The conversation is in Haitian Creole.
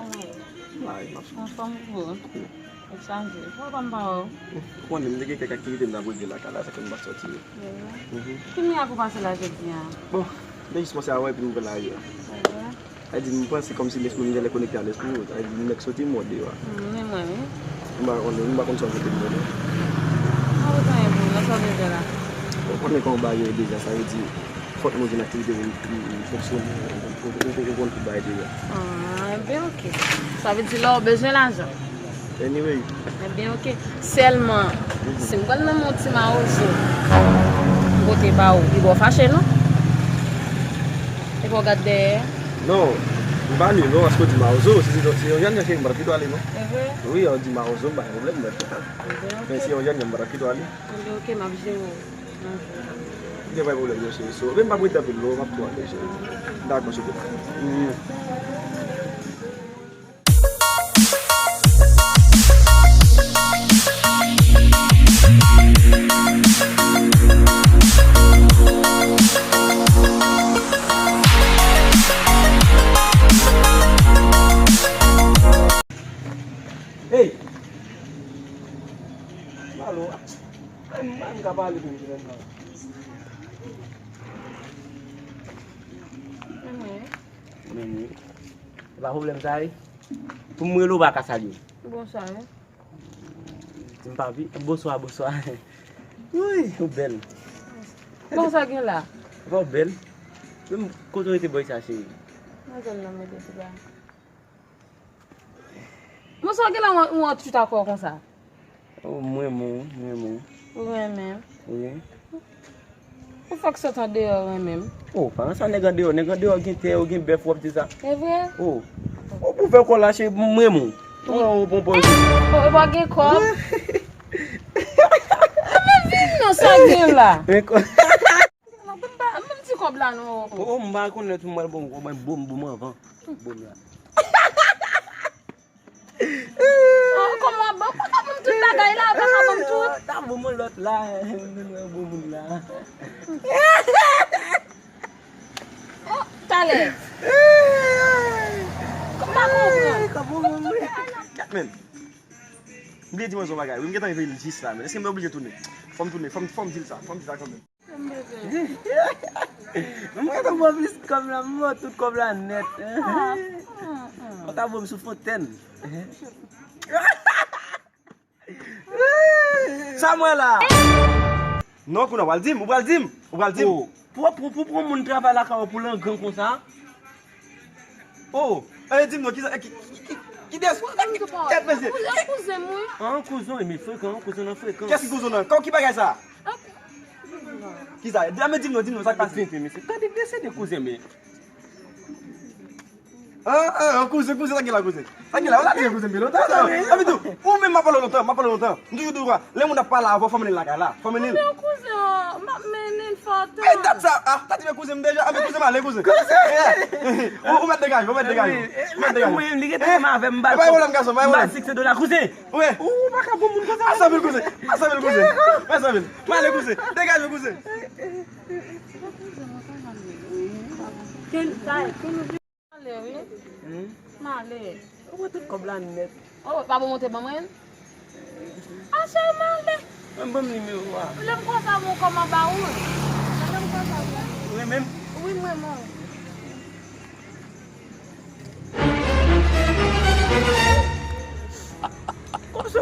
Ay, mas. An fòm bon. E chanje. Fò kon ba ou? Kon dem de gen kek aktivite mda bwede la kala, sa ken mba soti yo. Ki mi a pou pase la jodi an? Bon, de jis mwase awe pi mwen la yo. Ay di mwen pense kom si l'esprit mwen jale konekte an l'esprit yo. Ay di mwen ek soti mwode yo. Mwen mwen. Mwen kon son vote mwen yo. A ou tan e pou, la sa de la? Kon kon ba yo deja, sa yo di fote mwen gen aktivite mwen fonksyon mwen kon pou ba yo yo. Ben ok. Sa ve di la ou bezwen l'ajan? Anyway. Ben ok. Selman, si mwen nan moun ti ma ozo, mwote ba ou, i bo fache nou? E po gade? Non, mbani non asko di ma ozo, si yon jan jan mbara kido ali no? E ve? Oui, yon di ma ozo mbara problem mbara. Men si yon jan jan mbara kido ali. Ok, ma vje ou. Dia vai boleh yo so. Ben ba muita pelo ma tua le. Da ko so. Hey. Malu. Man ka bali din sila na. Meni. Ba problem sai. Pour moi lo ba ka sali. Bonsoir. Tu me parles bonsoir bonsoir. Oui, belle. Bonsoir gen la. Va belle. Même quand on était boy ça chérie. Moi j'aime la mettre là. Bonsoir gen la ou tu t'accord comme ça? Oh moi. Ouais même. Oui. Ou faut que ça t'en dehors même. Oh, pas ça nèg dehors gen terre ou gen bœuf ou ça. C'est vrai? Oh. On peut faire quoi lâcher moi mon. Oh bon bon. Oh, pas gen quoi? Mais vite non ça gen là. Mais quoi? Même petit cob là non. Oh, m'a connait tout moi bon avant. Bon là. Comment bon? Pas comme tout bagaille là, pas comme tout. Ta bon l'autre là, bon là. Oh, t'allais. Comment Men. Mwen di mwen zo bagay. Mwen getan yon jis la men. Eske mwen oblige tourner? Fom tourner, fom dil sa comme. Moi ta bon plus comme la mort tout comme la net. On ta bon sous fontaine. Samuel là. Non, qu'on va le dire, on va le dire. Oh, pour mon travail là pour un grand comme ça. Oh, dis-moi qui descend. Qu'est-ce que c'est? Cousin moi. Un cousin et mes fréquents, cousin en fréquent. Qu'est-ce que cousin? Quand qui bagaille ça? Qui ça? Dis-moi ça passe. Mais c'est quand des cousins mais. Un cousin ça qui la cousin. Ça qui la on a des cousins bien longtemps. Ami tout. Ou même m'a pas longtemps. Nous tout droit. Les gens pas là avant famille là. Famille. Mon cousin, mais une photo. Eh date ça. Ah, t'as dit cousin déjà, avec cousin mal, les cousins. On met dégage. Oui, il est tellement avec m'ba. Pas problème garçon, pas problème. $6 cousin. Ouais. Ou pas ka bon moun comme ça. Ah ça veut cousin. Mal les cousins. Dégage le cousin. Quel taille, oui. Malé. Ou tout comme la net. Oh, pas bon monter maman. Ah, c'est malé. Un bon numéro. Le quoi ça mon comme baoul. Oui même. Oui, moi. Comme ça.